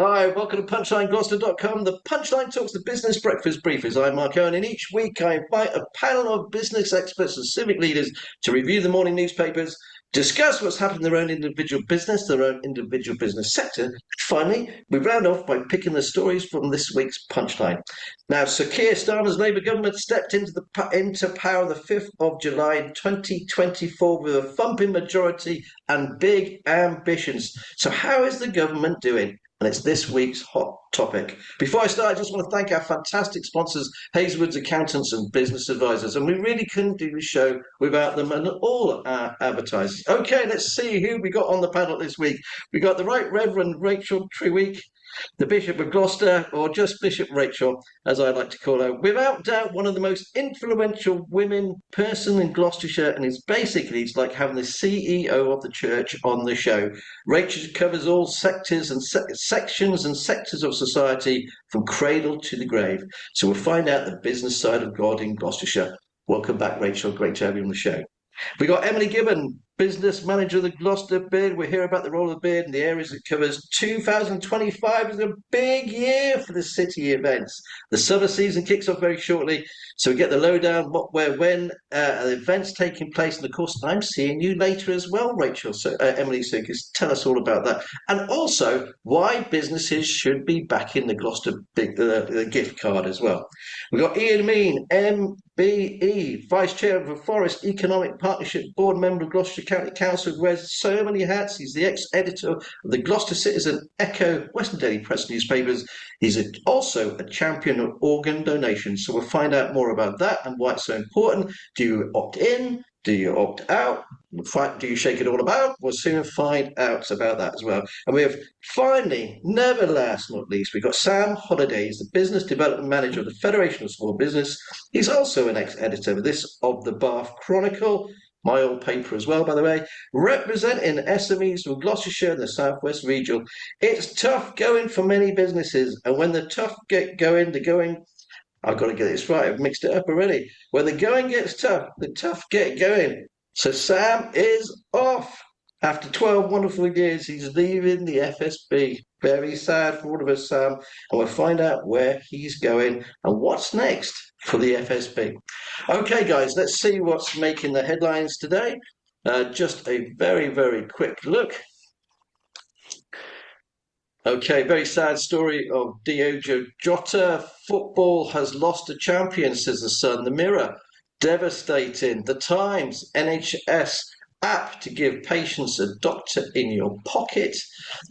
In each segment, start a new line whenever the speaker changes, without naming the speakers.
Hi, welcome to PunchlineGloucester.com. The Punchline Talks, the Business Breakfast Briefers. I'm Mark Owen, and each week I invite a panel of business experts and civic leaders to review the morning newspapers, discuss what's happened in their own individual business, their own individual business sector. And finally, we round off by picking the stories from this week's Punchline. Now, Sir Keir Starmer's Labour government stepped into power the 5th of July 2024 with a thumping majority and big ambitions. So how is the government doing? And it's this week's hot topic. Before I start, I just want to thank our fantastic sponsors, Hazelwood's Accountants and Business Advisors. And we really couldn't do the show without them and all our advertisers. Okay, let's see who we got on the panel this week. We got the Right Reverend Rachel Treweek, the Bishop of Gloucester, or just Bishop Rachel, as I like to call her. Without doubt, one of the most influential women person in Gloucestershire, and it's like having the CEO of the church on the show. Rachel covers all sectors and sections and sectors of society from cradle to the grave. So we'll find out the business side of God in Gloucestershire. Welcome back, Rachel. Great to have you on the show. We got Emily Gibbon, business manager of the Gloucester Beard. We'll hear about the role of the Beard and the areas it covers. 2025 is a big year for the city events. The summer season kicks off very shortly, so we get the lowdown, what, where, when, the events taking place. And of course, I'm seeing you later as well, Rachel. So Emily, so tell us all about that, and also why businesses should be backing the Gloucester gift card as well. We've got Ian Mean, MBE, Vice Chair of the Forest Economic Partnership, Board Member of Gloucestershire County Council, who wears so many hats. He's the ex-editor of the Gloucester Citizen, Echo, Western Daily Press newspapers. He's also a champion of organ donation. So we'll find out more about that and why it's so important. Do you opt in? Do you opt out? Do you shake it all about? We'll soon find out about that as well. And we have finally, never last not least, we've got Sam Holliday. He's the Business Development Manager of the Federation of Small Business. He's also an ex-editor of the Bath Chronicle, my old paper as well, by the way, representing SMEs from Gloucestershire and the Southwest region. It's tough going for many businesses, and when the tough get going, I've got to get this right, I've mixed it up already. When the going gets tough, the tough get going. So Sam is off. After 12 wonderful years, he's leaving the FSB. Very sad for all of us, Sam. And we'll find out where he's going and what's next for the FSB. Okay, guys, let's see what's making the headlines today. Just a very, very quick look. Okay, very sad story of Diogo Jota. Football has lost a champion, says the Sun. The Mirror, devastating. The Times, NHS app to give patients a doctor in your pocket.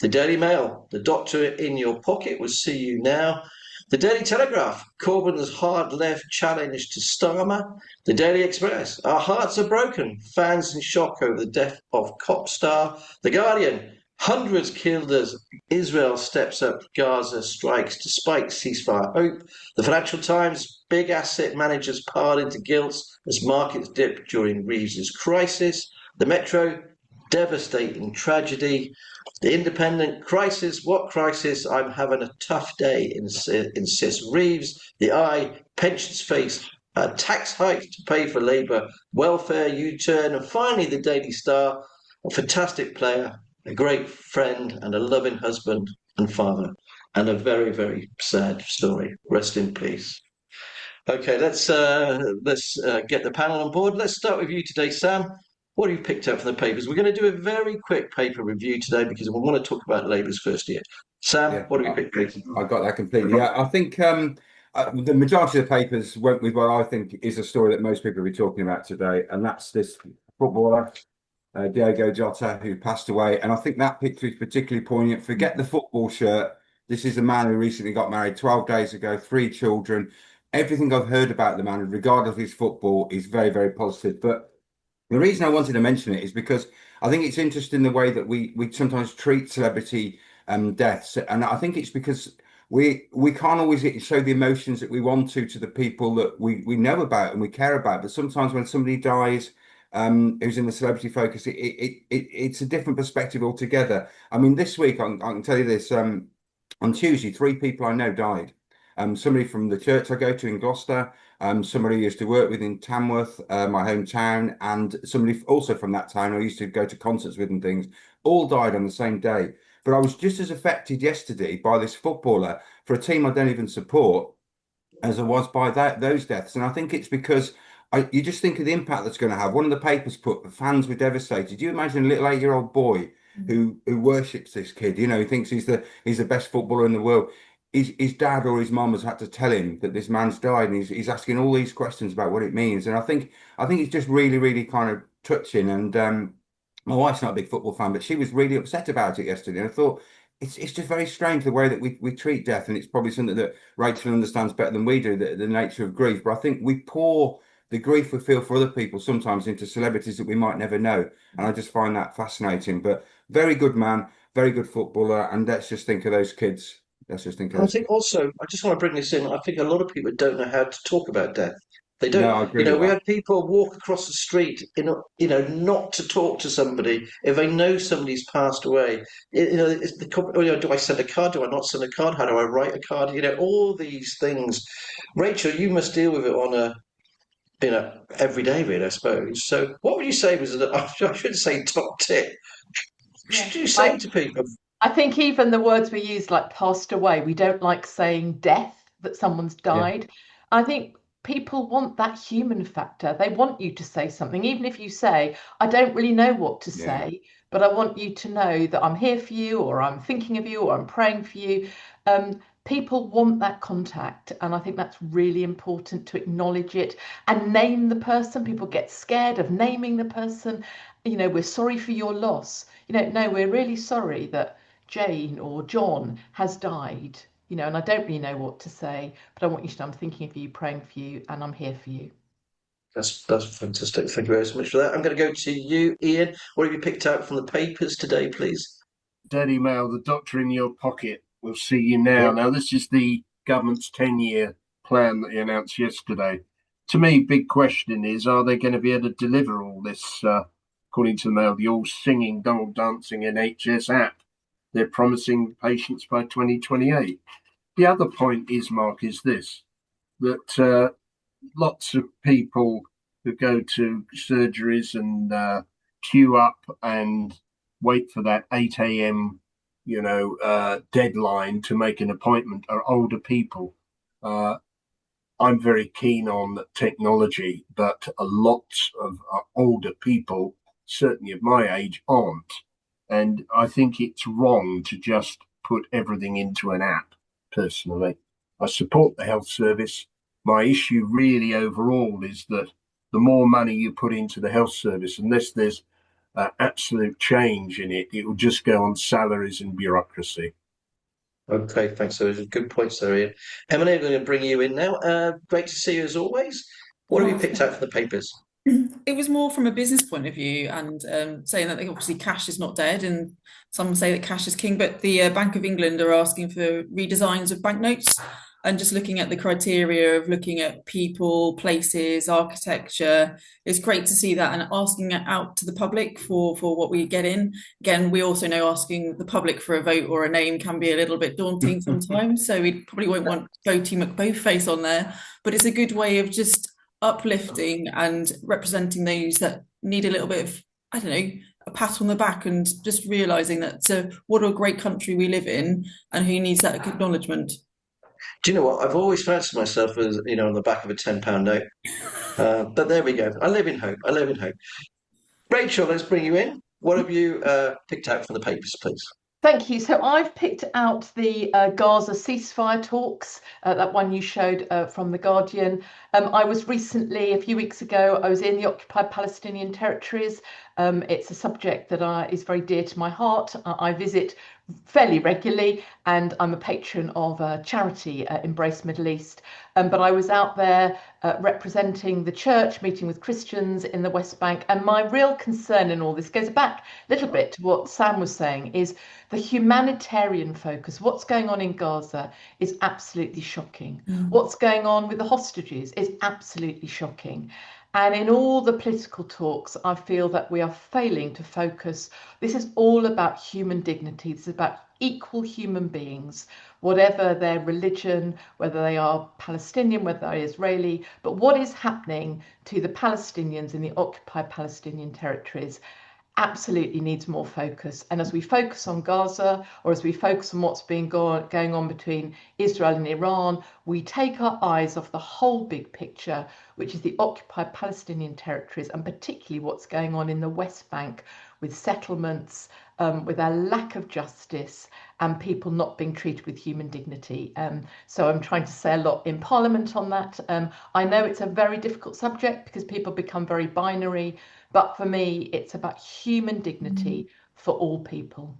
The Daily Mail, the doctor in your pocket will see you now. The Daily Telegraph, Corbyn's hard left challenge to Starmer. The Daily Express, our hearts are broken. Fans in shock over the death of cop star. The Guardian, hundreds killed as Israel steps up Gaza strikes despite ceasefire hope. The Financial Times, big asset managers piled into gilts as markets dip during Reeves' crisis. The Metro, devastating tragedy. The Independent, crisis, what crisis? I'm having a tough day, insists Reeves. The Eye, pensions face a tax hike to pay for Labour welfare U-turn. And finally, the Daily Star, a fantastic player, a great friend and a loving husband and father, and a very, very sad story. Rest in peace. Okay, let's get the panel on board. Let's start with you today, Sam. What have you picked up from the papers? We're going to do a very quick paper review today because we want to talk about Labour's first year. Sam, what have you picked up?
I got that completely. Yeah, I think the majority of the papers went with what I think is a story that most people will be talking about today, and that's this footballer, Diogo Jota, who passed away. And I think that picture is particularly poignant. Forget the football shirt. This is a man who recently got married 12 days ago, 3 children. Everything I've heard about the man, regardless of his football, is very, very positive. But the reason I wanted to mention it is because I think it's interesting the way that we sometimes treat celebrity deaths. And I think it's because we can't always show the emotions that we want to the people that we know about and we care about. But sometimes when somebody dies, who's in the celebrity focus, it's a different perspective altogether. I mean, this week, I can tell you this, on Tuesday, 3 people I know died. Somebody from the church I go to in Gloucester, somebody I used to work with in Tamworth, my hometown, and somebody also from that town I used to go to concerts with and things, all died on the same day. but I was just as affected yesterday by this footballer for a team I don't even support as I was by those deaths. And I think it's because you just think of the impact that's going to have. One of the papers put the fans were devastated. You imagine a little 8-year-old boy who worships this kid. You know, he thinks he's the best footballer in the world. His dad or his mum has had to tell him that this man's died, and he's asking all these questions about what it means. And I think it's just really, really kind of touching. And my wife's not a big football fan, but she was really upset about it yesterday. And I thought it's just very strange the way that we treat death, and it's probably something that Rachel understands better than we do, the nature of grief. But I think we pour the grief we feel for other people sometimes into celebrities that we might never know, and I just find that fascinating. But very good man, very good footballer, and let's just think of those kids. Let's just think of
I
those
think
kids.
also, I just want to bring this in. I think a lot of people don't know how to talk about death. They
No,
don't,
I
you
agree
know,
with
we
that.
had people walk across the street, not to talk to somebody if they know somebody's passed away. Do I send a card? Do I not send a card? How do I write a card? All these things. Rachel, you must deal with it on a, every day, really, I suppose. So, what would you say was, I should say top tip. What
Yeah.
should you say to people?
I think even the words we use, like passed away, we don't like saying death, that someone's
Yeah,
died. I think people want that human factor. They want you to say something, even if you say, I don't really know what to
yeah.
say, but I want you to know that I'm here for you, or I'm thinking of you, or I'm praying for you. People want that contact, and I think that's really important to acknowledge it and name the person. People get scared of naming the person. We're sorry for your loss. No, we're really sorry that Jane or John has died, and I don't really know what to say, but I want you to know I'm thinking of you, praying for you, and I'm here for you.
That's fantastic. Thank you very much for that. I'm going to go to you, Ian. What have you picked out from the papers today, please?
Daily Mail, the doctor in your pocket will see you now.
Yeah.
Now, this is the government's 10-year plan that he announced yesterday. To me, big question is, are they going to be able to deliver all this, according to the Mail, the all-singing, double-dancing NHS app they're promising patients by 2028? The other point is, Mark, is this, that lots of people who go to surgeries and queue up and wait for that 8 a.m. Deadline to make an appointment are older people. I'm very keen on technology, but a lot of older people, certainly of my age, aren't. And I think it's wrong to just put everything into an app, personally. I support the health service. My issue really overall is that the more money you put into the health service, unless there's absolute change in it, it will just go on salaries and bureaucracy.
Okay, thanks. Those are good points there, Ian. Emily, I'm going to bring you in now. Great to see you as always. What have you picked out for the papers?
It was more from a business point of view, and saying that obviously cash is not dead, and some say that cash is king, but the Bank of England are asking for redesigns of banknotes, and just looking at the criteria of looking at people, places, architecture. It's great to see that, and asking it out to the public for what we get in. Again, we also know asking the public for a vote or a name can be a little bit daunting sometimes, so we probably won't want Voty McBothface on there, but it's a good way of just uplifting and representing those that need a little bit of, I don't know, a pat on the back, and just realizing that what a great country we live in, and who needs that acknowledgement.
Do you know what? I've always fancied myself as, on the back of a £10 note. But there we go. I live in hope. I live in hope. Rachel, let's bring you in. What have you picked out from the papers, please?
Thank you. So I've picked out the Gaza ceasefire talks, that one you showed from The Guardian. I was recently, a few weeks ago, I was in the occupied Palestinian territories. It's a subject that is very dear to my heart. I visit fairly regularly, and I'm a patron of a charity, Embrace Middle East. But I was out there representing the church, meeting with Christians in the West Bank. And my real concern in all this goes back a little bit to what Sam was saying, is the humanitarian focus. What's going on in Gaza is absolutely shocking. What's going on with the hostages is absolutely shocking. And in all the political talks, I feel that we are failing to focus. This is all about human dignity. This is about equal human beings, whatever their religion, whether they are Palestinian, whether they're Israeli. But what is happening to the Palestinians in the occupied Palestinian territories? absolutely needs more focus. And as we focus on Gaza, or as we focus on what's been going on between Israel and Iran, we take our eyes off the whole big picture, which is the occupied Palestinian territories, and particularly what's going on in the West Bank with settlements, with our lack of justice and people not being treated with human dignity. So I'm trying to say a lot in Parliament on that. I know it's a very difficult subject because people become very binary, but for me, it's about human dignity for all people.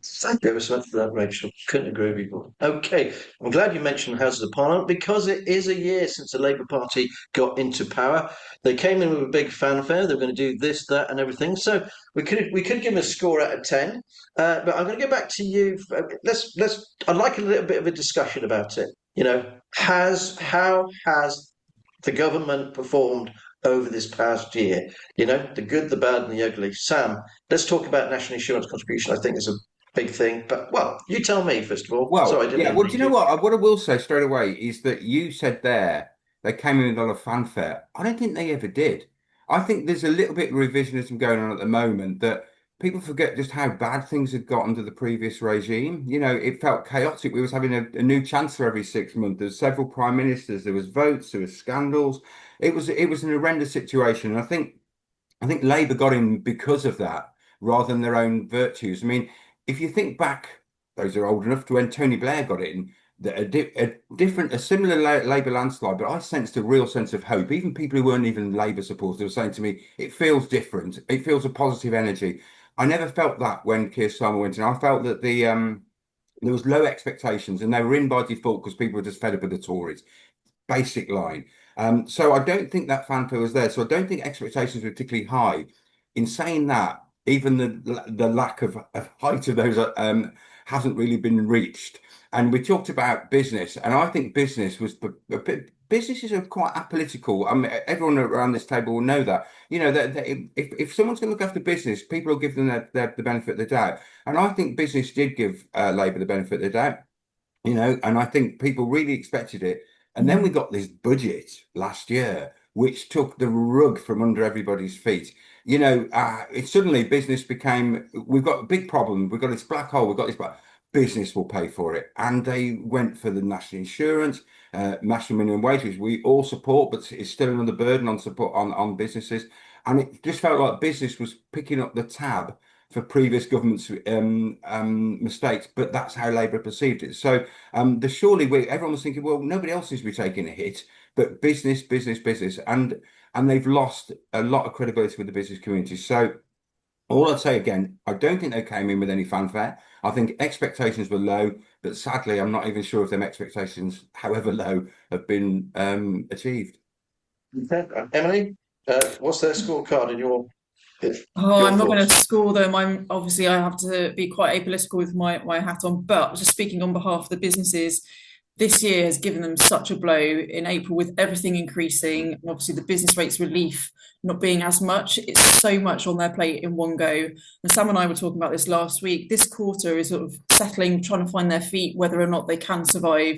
Thank you ever so much for that, Rachel. Couldn't agree with you more. Okay, I'm glad you mentioned Houses of Parliament because it is a year since the Labour Party got into power. They came in with a big fanfare. They were going to do this, that, and everything. So we could give them a score out of 10. But I'm going to go back to you. I'd like a little bit of a discussion about it. You know, how has the government performed over this past year? You know, the good, the bad, and the ugly. Sam, let's talk about national insurance contribution. I think is a big thing. But well, you tell me first of all.
Well,
Sorry, I didn't
yeah.
mean
Well,
to
do you know what? What I will say straight away is that you said there they came in with a lot of fanfare. I don't think they ever did. I think there's a little bit of revisionism going on at the moment that people forget just how bad things had got under the previous regime. You know, it felt chaotic. We was having a new chancellor every 6 months. There's several prime ministers. There was votes. There was scandals. It was an horrendous situation. And I think Labour got in because of that rather than their own virtues. I mean, if you think back, those are old enough to when Tony Blair got in, a similar Labour landslide, but I sensed a real sense of hope. Even people who weren't even Labour supporters were saying to me, it feels different. It feels a positive energy. I never felt that when Keir Starmer went in. I felt that there was low expectations and they were in by default because people were just fed up with the Tories. Basic line. So I don't think that fanfare was there. So I don't think expectations were particularly high. In saying that, even the lack of height of those hasn't really been reached. And we talked about business, and I think business was businesses are quite apolitical. I mean, everyone around this table will know that. You know that if someone's going to look after business, people will give them the benefit of the doubt. And I think business did give Labour the benefit of the doubt. You know, and I think people really expected it. And then we got this budget last year, which took the rug from under everybody's feet. You know, suddenly business became, we've got a big problem. We've got this black hole. We've got this business will pay for it. And they went for the national insurance, national minimum wage, which we all support, but it's still another burden on support on businesses. And it just felt like business was picking up the tab for previous governments' mistakes, but that's how Labour perceived it. So everyone was thinking, well, nobody else seems to be taking a hit, but business, and they've lost a lot of credibility with the business community. So all I'd say again, I don't think they came in with any fanfare. I think expectations were low, but sadly, I'm not even sure if them expectations, however low, have been achieved.
Emily, what's their scorecard in your?
I'm not going to score them. I have to be quite apolitical with my hat on, but just speaking on behalf of the businesses, this year has given them such a blow in April with everything increasing, and obviously the business rates relief not being as much. It's so much on their plate in one go. And Sam and I were talking about this last week. This quarter is sort of settling, trying to find their feet, whether or not they can survive.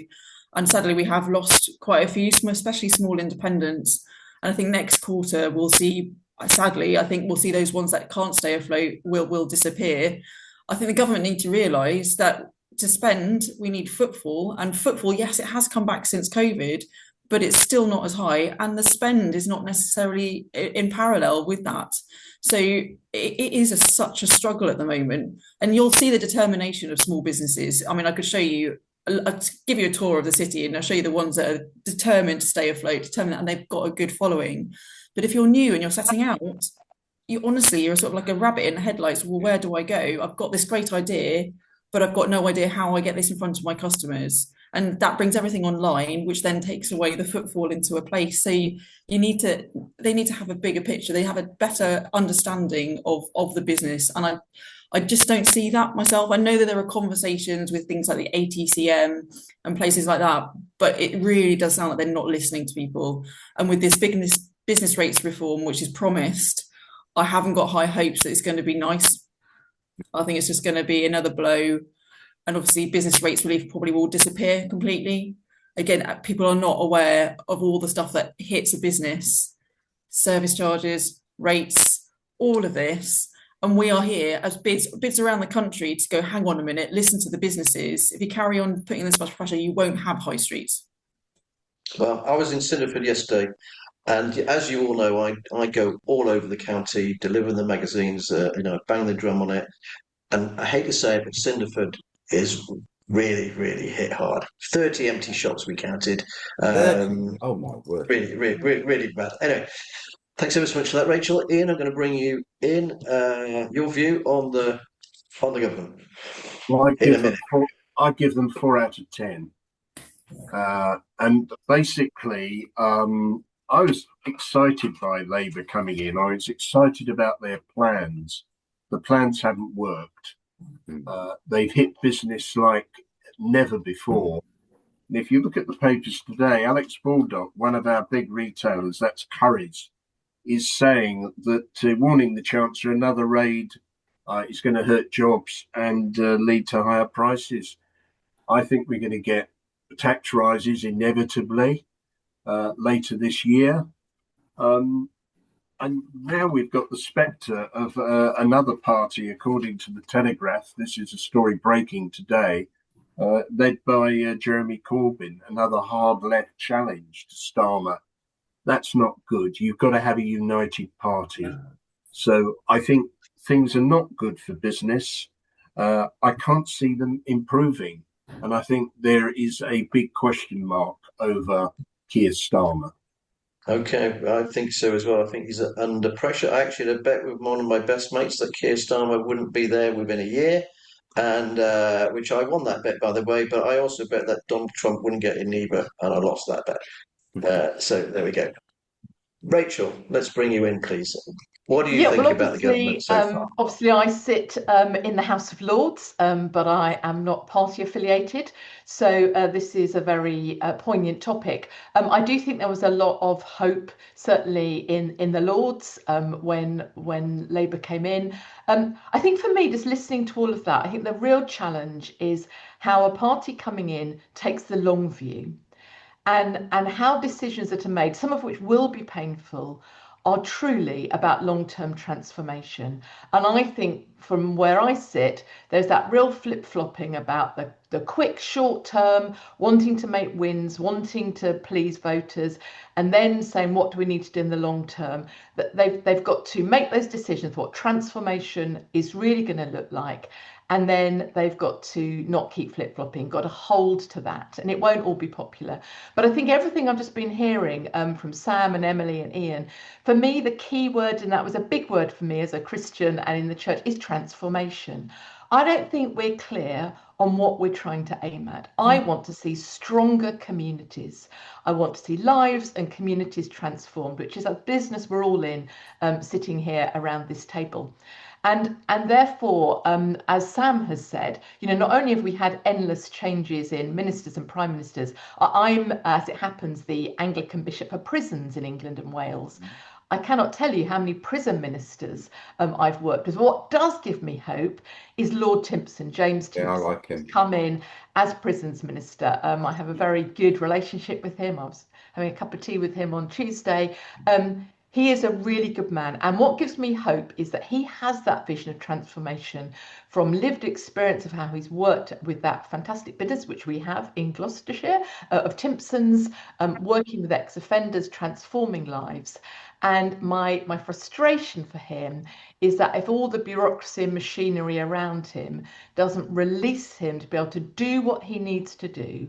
And sadly, we have lost quite a few, especially small independents. And I think next quarter we'll see. Sadly, I think we'll see those ones that can't stay afloat will disappear. I think the government need to realise that to spend, we need footfall. And footfall, yes, it has come back since COVID, but it's still not as high. And the spend is not necessarily in parallel with that. So it is such a struggle at the moment. And you'll see the determination of small businesses. I mean, I could show you, I'll give you a tour of the city and I'll show you the ones that are determined to stay afloat, and they've got a good following. But if you're new and you're setting out, you're sort of like a rabbit in the headlights. Well, where do I go? I've got this great idea, but I've got no idea how I get this in front of my customers. And that brings everything online, which then takes away the footfall into a place. So they need to have a bigger picture. They have a better understanding of the business. And I just don't see that myself. I know that there are conversations with things like the ATCM and places like that, but it really does sound like they're not listening to people. And with this business rates reform, which is promised, I haven't got high hopes that it's going to be nice. I think it's just going to be another blow. And obviously business rates relief probably will disappear completely. Again, people are not aware of all the stuff that hits a business, service charges, rates, all of this. And we are here as bids around the country to go, hang on a minute, listen to the businesses. If you carry on putting this much pressure, you won't have high streets.
Well, I was in Cinderford yesterday, and as you all know, I go all over the county, deliver the magazines, bang the drum on it. And I hate to say it, but Cinderford is really, really hit hard. 30 empty shops we counted.
30? Oh my word.
Really, really, really, really bad. Anyway, thanks ever so much for that, Rachel. Ian, I'm going to bring you in your view on the government
Well,
in a minute.
I give them 4 out of 10. And basically, I was excited by Labour coming in. I was excited about their plans. The plans haven't worked. They've hit business like never before. And if you look at the papers today, Alex Baldock, one of our big retailers, that's Currys, is saying that warning the Chancellor another raid is going to hurt jobs and lead to higher prices. I think we're going to get tax rises inevitably later this year. And now we've got the spectre of another party, according to the Telegraph. This is a story breaking today, led by Jeremy Corbyn, another hard left challenge to Starmer. That's not good. You've got to have a united party. So I think things are not good for business. I can't see them improving. And I think there is a big question mark over Keir Starmer.
Okay, I think so as well. I think he's under pressure. I actually had a bet with one of my best mates that Keir Starmer wouldn't be there within a year, and which I won that bet, by the way. But I also bet that Donald Trump wouldn't get in either, and I lost that bet. So there we go. Rachel, let's bring you in, please. What do you think about the government so far?
Obviously, I sit in the House of Lords, but I am not party affiliated. So this is a very poignant topic. I do think there was a lot of hope, certainly in the Lords, when Labour came in. I think for me, just listening to all of that, I think the real challenge is how a party coming in takes the long view. And how decisions that are made, some of which will be painful, are truly about long-term transformation. And I think from where I sit, there's that real flip-flopping about the quick short term, wanting to make wins, wanting to please voters, and then saying, what do we need to do in the long term? That they've got to make those decisions, what transformation is really going to look like. And then they've got to not keep flip-flopping, got to hold to that. And it won't all be popular. But I think everything I've just been hearing from Sam and Emily and Ian, for me, the key word, and that was a big word for me as a Christian and in the church, is transformation. I don't think we're clear on what we're trying to aim at. I want to see stronger communities. I want to see lives and communities transformed, which is a business we're all in, sitting here around this table. And therefore, as Sam has said, not only have we had endless changes in ministers and prime ministers, I'm, as it happens, the Anglican Bishop of prisons in England and Wales. I cannot tell you how many prison ministers I've worked with. What does give me hope is Lord Timpson, James Timpson,
I like him.
Come in as prisons minister. I have a very good relationship with him. I was having a cup of tea with him on Tuesday. He is a really good man. And what gives me hope is that he has that vision of transformation from lived experience of how he's worked with that fantastic business, which we have in Gloucestershire, of Timpson's, working with ex-offenders, transforming lives. And my frustration for him is that if all the bureaucracy and machinery around him doesn't release him to be able to do what he needs to do,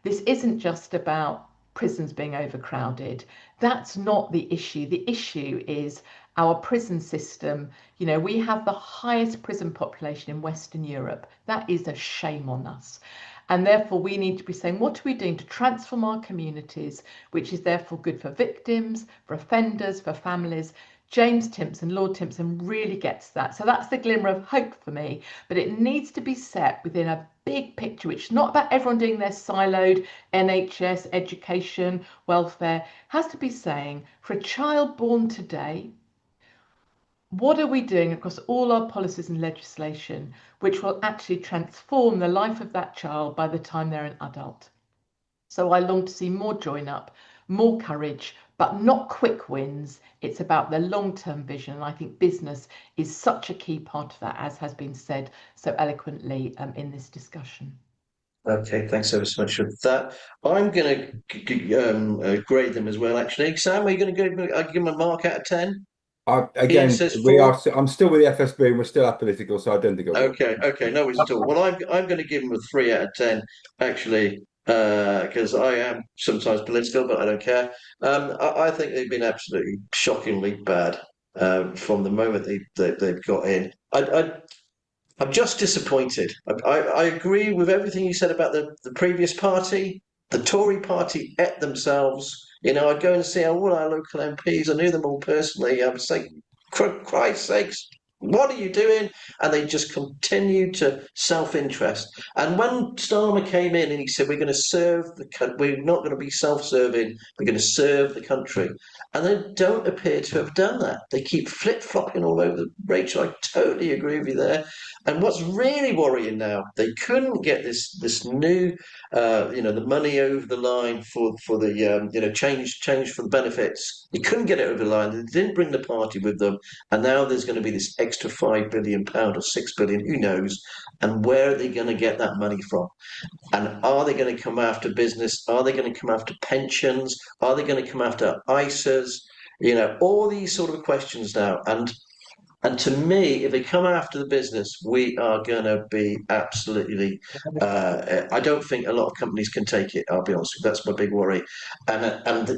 this isn't just about prisons being overcrowded. That's not the issue. The issue is our prison system. We have the highest prison population in Western Europe. That is a shame on us. And therefore, we need to be saying, what are we doing to transform our communities, which is therefore good for victims, for offenders, for families. James Timpson, Lord Timpson, really gets that. So that's the glimmer of hope for me. But it needs to be set within a big picture, which is not about everyone doing their siloed NHS, education, welfare. It has to be saying, for a child born today, what are we doing across all our policies and legislation which will actually transform the life of that child by the time they're an adult? So I long to see more join up, more courage, but not quick wins. It's about the long-term vision. And I think business is such a key part of that, as has been said so eloquently in this discussion.
Okay, thanks ever so much for that. I'm going to grade them as well, actually. Sam, are you going to give them a mark out of 10? Ian
Again,
says
we
4.
are. I'm still with the FSB, and we're still apolitical, so I don't think I will.
Okay, no worries at all. Well, I'm going to give them a 3 out of 10, actually, because I am sometimes political, but I don't care. I think they've been absolutely shockingly bad from the moment they've got in. I'm just disappointed. I agree with everything you said about the previous party. The Tory party ate themselves. You know, I'd go and see all our local MPs. I knew them all personally. I would say, for Christ's sakes, what are you doing? And they just continued to self-interest. And when Starmer came in and he said, we're going to serve we're not going to be self-serving, we're going to serve the country. And they don't appear to have done that. They keep flip-flopping all over. Rachel, I totally agree with you there. And what's really worrying now, they couldn't get this new, the money over the line for the change for the benefits. They couldn't get it over the line. They didn't bring the party with them, and now there's going to be this extra £5 billion or 6 billion, who knows? And where are they going to get that money from? And are they going to come after business? Are they going to come after pensions? Are they going to come after ISAs? You know, all these sort of questions now. And to me, if they come after the business, we are going to be absolutely. I don't think a lot of companies can take it. I'll be honest with you. That's my big worry. And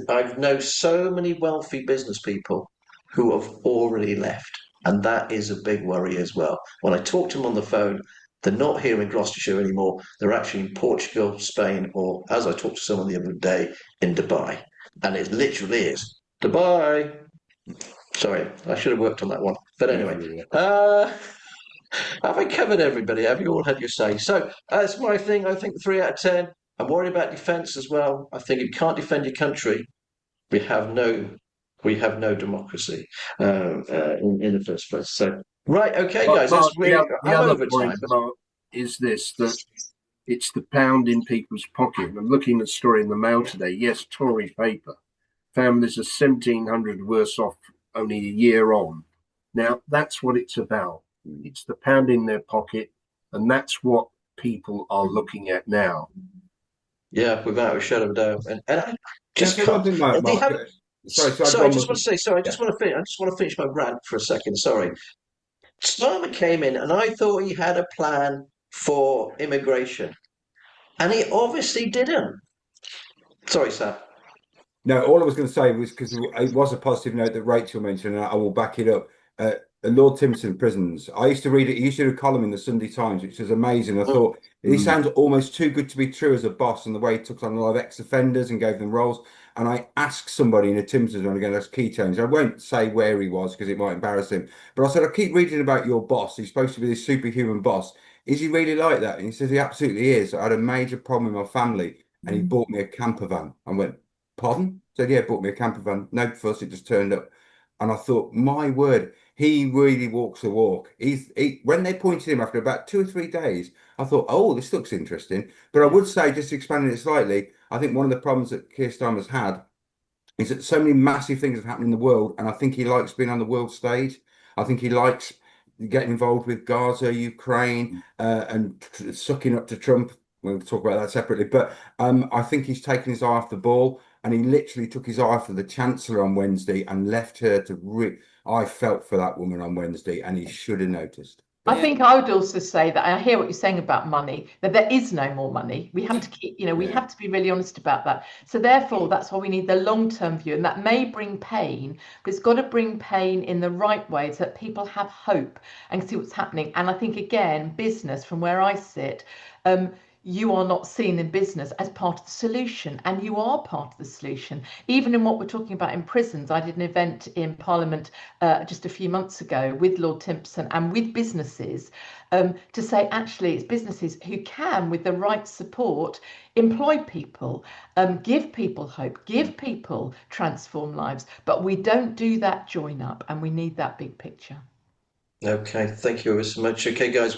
I know so many wealthy business people who have already left, and that is a big worry as well. When I talk to them on the phone, they're not here in Gloucestershire anymore. They're actually in Portugal, Spain, or as I talked to someone the other day, in Dubai, and it literally is Dubai. Sorry, I should have worked on that one. But anyway, have I covered everybody? Have you all had your say? So that's my thing. I think 3 out of 10. I'm worried about defence as well. I think if you can't defend your country, we have no democracy in the first place. So right, okay, guys.
Mark, the
I'm
other
over
point,
time.
Mark, is this, that it's the pound in people's pocket. I'm looking at a story in the Mail today. Yes, Tory paper. Families are 1,700 worse off only a year on. Now, that's what it's about. It's the pound in their pocket, and that's what people are looking at now.
Yeah, without a shadow of a doubt. And I just
Can I say one
can't.
thing, Mark?
They have. Sorry, I just want to say. Sorry, I just want to finish my rant for a second. Sorry. Starmer came in, and I thought he had a plan for immigration, and he obviously didn't. Sorry, Sam.
No, all I was going to say was because it was a positive note that Rachel mentioned, and I will back it up. Lord Timpson prisons. I used to read it. He used to do a column in the Sunday Times, which was amazing. I thought he sounds almost too good to be true as a boss, and the way he took on a lot of ex-offenders and gave them roles. And I asked somebody in a Timpson's one again, that's ketones. I won't say where he was because it might embarrass him. But I said, I keep reading about your boss. He's supposed to be this superhuman boss. Is he really like that? And he says he absolutely is. I had a major problem with my family, and he bought me a camper van. I went, pardon? Said, yeah, bought me a camper van. No fuss, it just turned up. And I thought, my word, he really walks the walk. When they pointed him after about 2 or 3 days, I thought, oh, this looks interesting. But I would say, just expanding it slightly, I think one of the problems that Keir Starmer's had is that so many massive things have happened in the world, and I think he likes being on the world stage. I think he likes getting involved with Gaza, Ukraine, and sucking up to Trump. We'll talk about that separately. But I think he's taken his eye off the ball, and he literally took his eye off of the Chancellor on Wednesday and left her to. I felt for that woman on Wednesday, and he should have noticed.
I think I would also say that I hear what you're saying about money, that there is no more money. We have to keep, we have to be really honest about that. So therefore, that's why we need the long-term view, and that may bring pain, but it's got to bring pain in the right way so that people have hope and see what's happening. And I think, again, business, from where I sit, you are not seen in business as part of the solution, and you are part of the solution. Even in what we're talking about in prisons, I did an event in Parliament just a few months ago with Lord Timpson and with businesses to say, actually, it's businesses who can, with the right support, employ people, give people hope, give people transform lives. But we don't do that join up, and we need that big picture.
Okay, thank you so much. Okay, guys,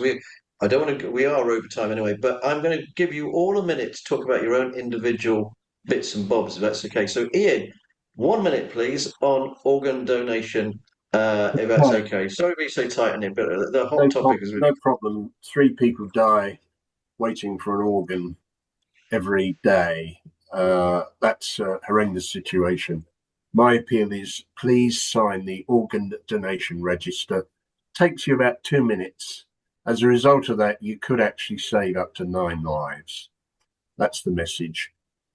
I don't want to. We are over time anyway, but I'm going to give you all a minute to talk about your own individual bits and bobs, if that's okay. So, Ian, 1 minute, please, on organ donation, if that's okay. Sorry to be so tight on it, but the hot topic is...
No problem. 3 people die waiting for an organ every day. That's a horrendous situation. My appeal is please sign the organ donation register. Takes you about 2 minutes. As a result of that, you could actually save up to 9 lives. That's the message.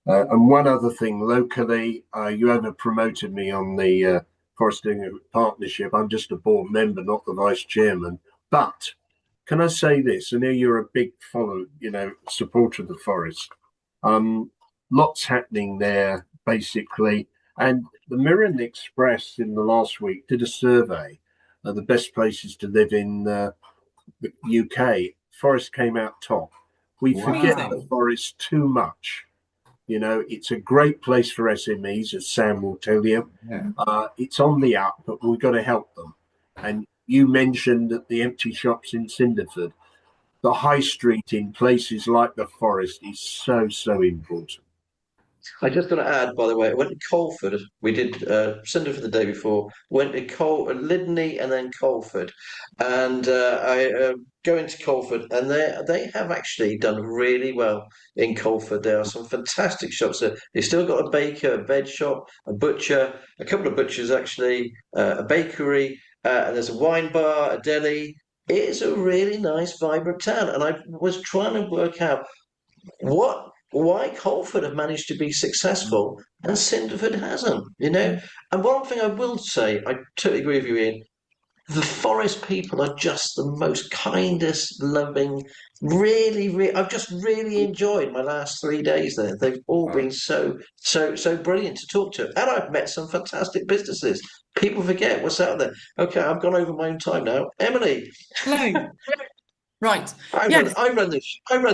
And one other thing, locally, you haven't promoted me on the Foresting Partnership. I'm just a board member, not the vice chairman. But can I say this? I know you're a big supporter of the forest. Lots happening there, basically. And the Mirror and the Express in the last week did a survey of the best places to live in the UK. Forest came out top. We forget the forest too much. It's a great place for SMEs, as Sam will tell you.
Yeah.
It's on the up, but we've got to help them. And you mentioned that the empty shops in Cinderford, the high street in places like the forest is so important.
I just got to add, by the way, I went to Colford. We did Cinderford the day before. Went to Lydney and then Colford, and I go into Colford, and they have actually done really well in Colford. There are some fantastic shops there. They've still got a baker, a veg shop, a butcher, a couple of butchers actually, a bakery, and there's a wine bar, a deli. It is a really nice, vibrant town, and I was trying to work out why Colford have managed to be successful and Cinderford hasn't, And one thing I will say, I totally agree with you, Ian. The forest people are just the most kindest, loving, really, I've just really enjoyed my last 3 days there. They've all been so brilliant to talk to. And I've met some fantastic businesses. People forget what's out there. Okay, I've gone over my own time now. Emily.
Hello. Right.
I run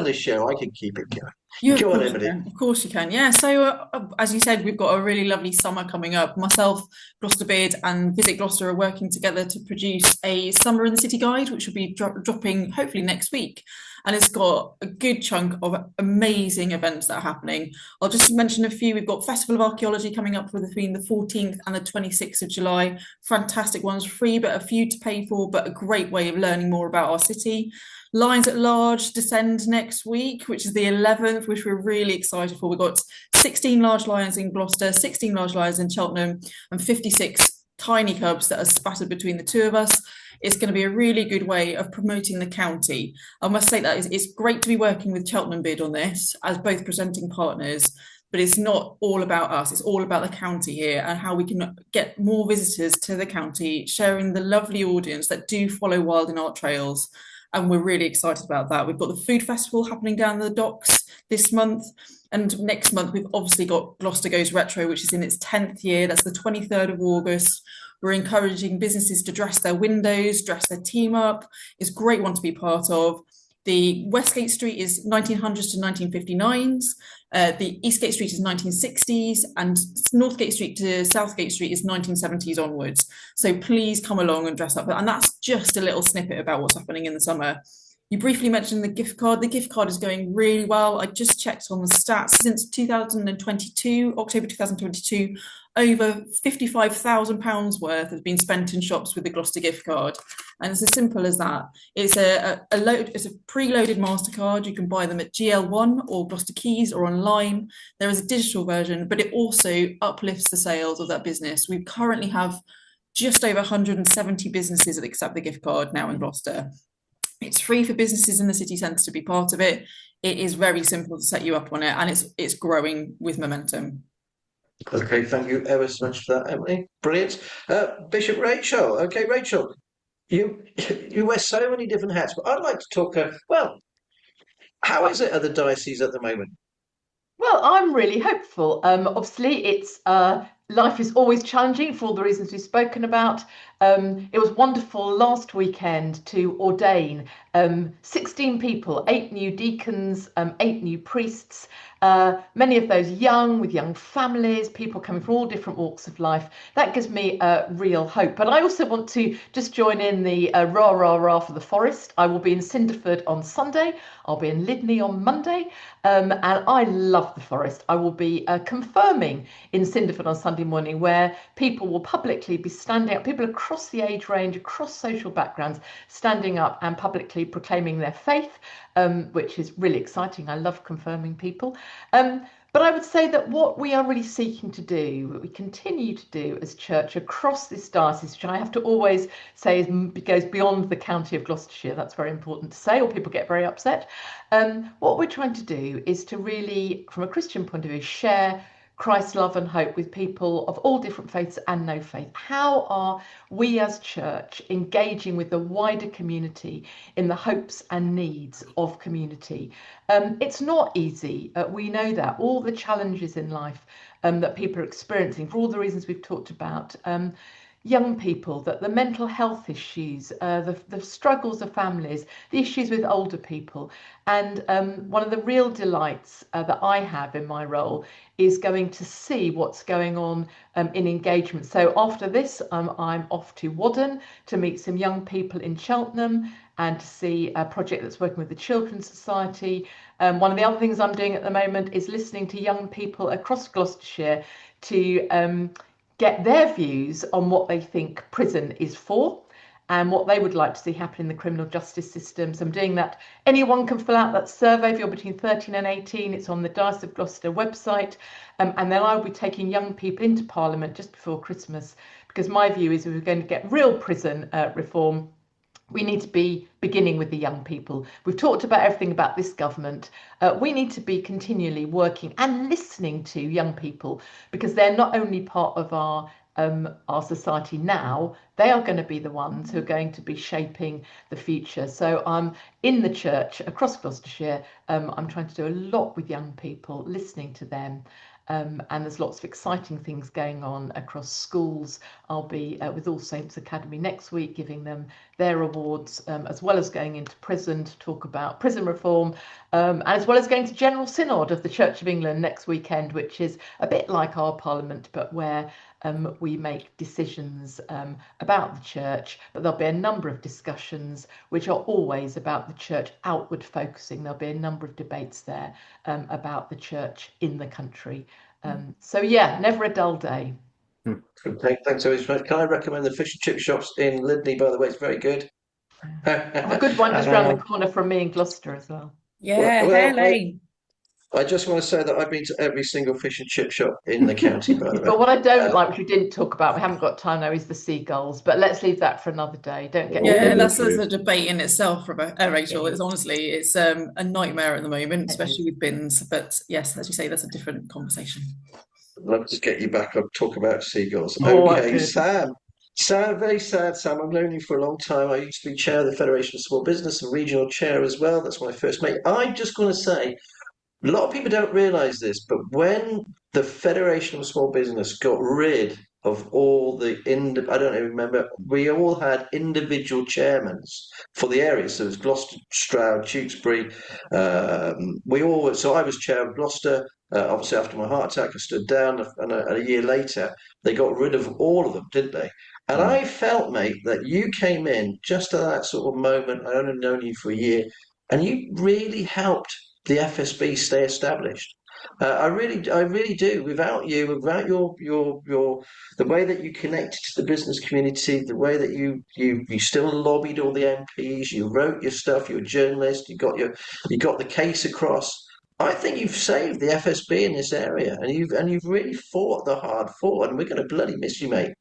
this show. I can keep it going. Go on, Emily.
Of course you can. Yeah. So as you said, we've got a really lovely summer coming up. Myself, Gloucester Beard, and Visit Gloucester are working together to produce a Summer in the City guide, which will be dropping hopefully next week. And it's got a good chunk of amazing events that are happening. I'll just mention a few. We've got Festival of Archaeology coming up between the 14th and the 26th of July. Fantastic ones, free, but a few to pay for, but a great way of learning more about our city. Lions at Large descend next week, which is the 11th, which we're really excited for. We've got 16 large lions in Gloucester, 16 large lions in Cheltenham, and 56 tiny cubs that are spattered between the two of us. It's going to be a really good way of promoting the county. I must say that it's great to be working with Cheltenham Bid on this as both presenting partners, but it's not all about us. It's all about the county here and how we can get more visitors to the county, sharing the lovely audience that do follow Wild and Art Trails. And we're really excited about that. We've got the food festival happening down the docks this month. And next month, we've obviously got Gloucester Goes Retro, which is in its 10th year. That's the 23rd of August. We're encouraging businesses to dress their windows, dress their team up. It's a great one to be part of. The Westgate Street is 1900s to 1959s. The Eastgate Street is 1960s, and Northgate Street to Southgate Street is 1970s onwards. So please come along and dress up. And that's just a little snippet about what's happening in the summer. You briefly mentioned the gift card. The gift card is going really well. I just checked on the stats. Since 2022, October 2022, over £55,000 worth has been spent in shops with the Gloucester gift card. And it's as simple as that. It's it's a preloaded MasterCard. You can buy them at GL1 or Gloucester Keys or online. There is a digital version, but it also uplifts the sales of that business. We currently have just over 170 businesses that accept the gift card now in Gloucester. It's free for businesses in the city centre to be part of it. It is very simple to set you up on it, and it's growing with momentum.
Okay, thank you ever so much for that, Emily. Brilliant. Bishop Rachel. Okay, Rachel, you wear so many different hats, but I'd like to talk, how is it at the diocese at the moment?
Well, I'm really hopeful. Obviously, it's life is always challenging for all the reasons we've spoken about. It was wonderful last weekend to ordain 16 people, 8 new deacons, 8 new priests. many of those young, with young families, people coming from all different walks of life. That gives me real hope. But I also want to just join in the rah, rah, rah for the forest. I will be in Cinderford on Sunday. I'll be in Lydney on Monday. And I love the forest. I will be confirming in Cinderford on Sunday morning, where people will publicly be standing up, people across the age range, across social backgrounds, standing up and publicly proclaiming their faith, which is really exciting. I love confirming people. But I would say that what we are really seeking to do, what we continue to do as church across this diocese, which I have to always say goes beyond the county of Gloucestershire, that's very important to say, or people get very upset. What we're trying to do is to really, from a Christian point of view, share Christ's love and hope with people of all different faiths and no faith. How are we as church engaging with the wider community in the hopes and needs of community? It's not easy. We know that. All the challenges in life that people are experiencing, for all the reasons we've talked about, young people, that the mental health issues, the struggles of families, the issues with older people. And one of the real delights that I have in my role is going to see what's going on in engagement. So after this, I'm off to Wadden to meet some young people in Cheltenham and to see a project that's working with the Children's Society. One of the other things I'm doing at the moment is listening to young people across Gloucestershire to get their views on what they think prison is for and what they would like to see happen in the criminal justice system. So I'm doing that. Anyone can fill out that survey if you're between 13 and 18. It's on the Diocese of Gloucester website. And then I'll be taking young people into Parliament just before Christmas, because my view is if we're going to get real prison reform, we need to be beginning with the young people. We've talked about everything about this government. We need to be continually working and listening to young people, because they're not only part of our society now, they are going to be the ones who are going to be shaping the future. So I'm in the church across Gloucestershire. I'm trying to do a lot with young people, listening to them. And there's lots of exciting things going on across schools. I'll be with All Saints Academy next week, giving them their awards, as well as going into prison to talk about prison reform, and as well as going to General Synod of the Church of England next weekend, which is a bit like our Parliament, but where we make decisions about the church. But there'll be a number of discussions which are always about the church outward focusing. There'll be a number of debates there about the church in the country. So yeah, never a dull day.
Thanks so much. Can I recommend the fish and chip shops in Lydney, by the way? It's very good.
A good one just around the corner from me in Gloucester as well.
Yeah, Hare Lane.
I just want to say that I've been to every single fish and chip shop in the county, by the way.
But what I don't like, which we didn't talk about, we haven't got time now, is the seagulls. But let's leave that for another day. Don't get
that's a debate in itself, Rachel. It's honestly, it's a nightmare at the moment, especially with bins. But yes, as you say, that's a different conversation.
I'd love to get you back and talk about seagulls.
Oh,
okay, Sam, very sad, Sam. I've known you for a long time. I used to be chair of the Federation of Small Business and regional chair as well. That's when I first met you. I'm just going to say, a lot of people don't realise this, but when the Federation of Small Business got rid of all the, I don't even remember, we all had individual chairmen for the areas. So it was Gloucester, Stroud, Tewkesbury. So I was chair of Gloucester. Obviously, after my heart attack, I stood down, and a year later, they got rid of all of them, didn't they? And I felt, mate, that you came in just at that sort of moment. I'd only known you for a year, and you really helped the FSB stay established. I really do. Without you, without your the way that you connected to the business community, the way that you still lobbied all the MPs, you wrote your stuff, you're a journalist, you got the case across. I think you've saved the FSB in this area, and you've really fought the hard fought, and we're going to bloody miss you, mate.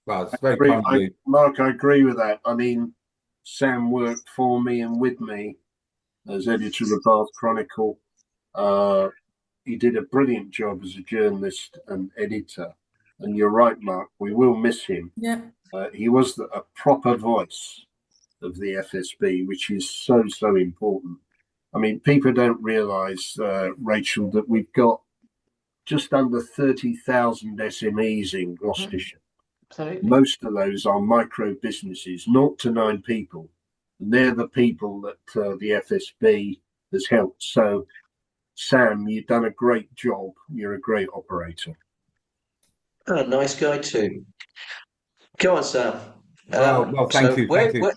Well, it's very kind of you.
Mark, I agree with that. I mean, Sam worked for me and with me as editor of the Bath Chronicle. He did a brilliant job as a journalist and editor. And you're right, Mark, we will miss him.
Yeah.
He was a proper voice of the FSB, which is so, so important. I mean, people don't realise, Rachel, that we've got just under 30,000 SMEs in Gloucestershire.
Absolutely.
Most of those are micro businesses, 0 to 9 people. And they're the people that the FSB has helped. So Sam, you've done a great job. You're a great operator.
Oh, nice guy too. Go on, Sam.
Well, thank you, thank you.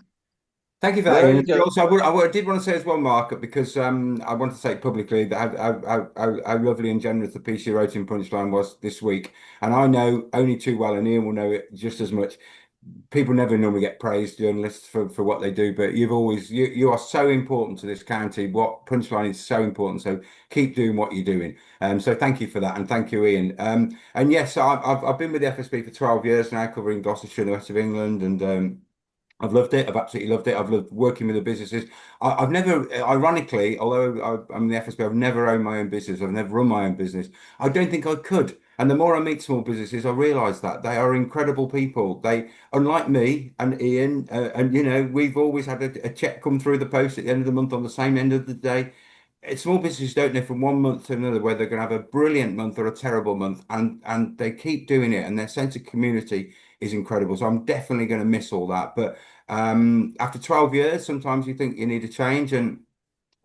Thank you for that,
where are
Ian.
you going?
Also, I did want to say as well, Mark, because I want to say publicly that how lovely and generous the piece you wrote in Punchline was this week. And I know only too well, and Ian will know it just as much. People never normally get praised, journalists, for what they do, but you are so important to this county. What Punchline is so important. So keep doing what you're doing. So thank you for that, and thank you, Ian. And yes, I've been with the FSB for 12 years now, covering Gloucestershire and the west of England, and I've loved it. I've absolutely loved it. I've loved working with the businesses. I've never, ironically, although I'm in the FSB, I've never owned my own business. I've never run my own business. I don't think I could. And the more I meet small businesses, I realise that they are incredible people. They, unlike me and Ian, and we've always had a check come through the post at the end of the month on the same end of the day. Small businesses don't know from one month to another whether they're going to have a brilliant month or a terrible month, and they keep doing it, and their sense of community is incredible. So I'm definitely going to miss all that. But after 12 years, sometimes you think you need a change. And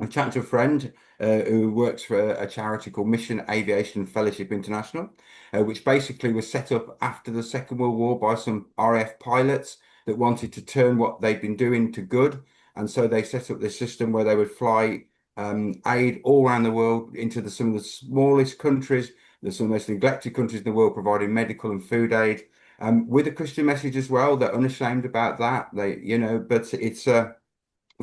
I chatted to a friend who works for a charity called Mission Aviation Fellowship International, which basically was set up after the Second World War by some RAF pilots that wanted to turn what they'd been doing to good. And so they set up this system where they would fly aid all around the world into some of the smallest countries, some of the most neglected countries in the world, providing medical and food aid. With a Christian message as well. They're unashamed about that. But it's a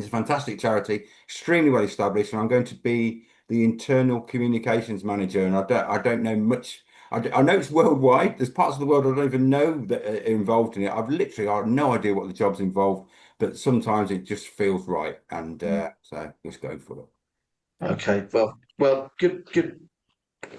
fantastic charity, extremely well established, and I'm going to be the internal communications manager. And I don't know much. I know it's worldwide. There's parts of the world I don't even know that are involved in it. I've no idea what the job's involved, but sometimes it just feels right, and so let's go for it.
Okay, well, good.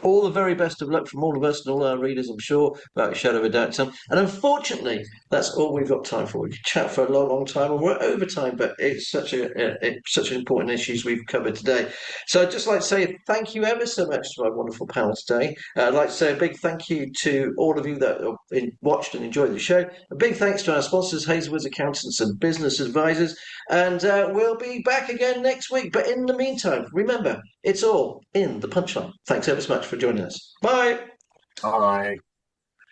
All the very best of luck from all of us and all our readers, I'm sure, without a shadow of a doubt, Sam. And unfortunately, that's all we've got time for. We could chat for a long, long time, and we're over time, but it's such an important issues we've covered today. So I'd just like to say thank you ever so much to my wonderful panel today. I'd like to say a big thank you to all of you that watched and enjoyed the show. A big thanks to our sponsors, Hazelwood's Accountants and Business Advisors. And we'll be back again next week. But in the meantime, remember, it's all in the punchline. Thanks ever so much for joining us. Bye.
Bye.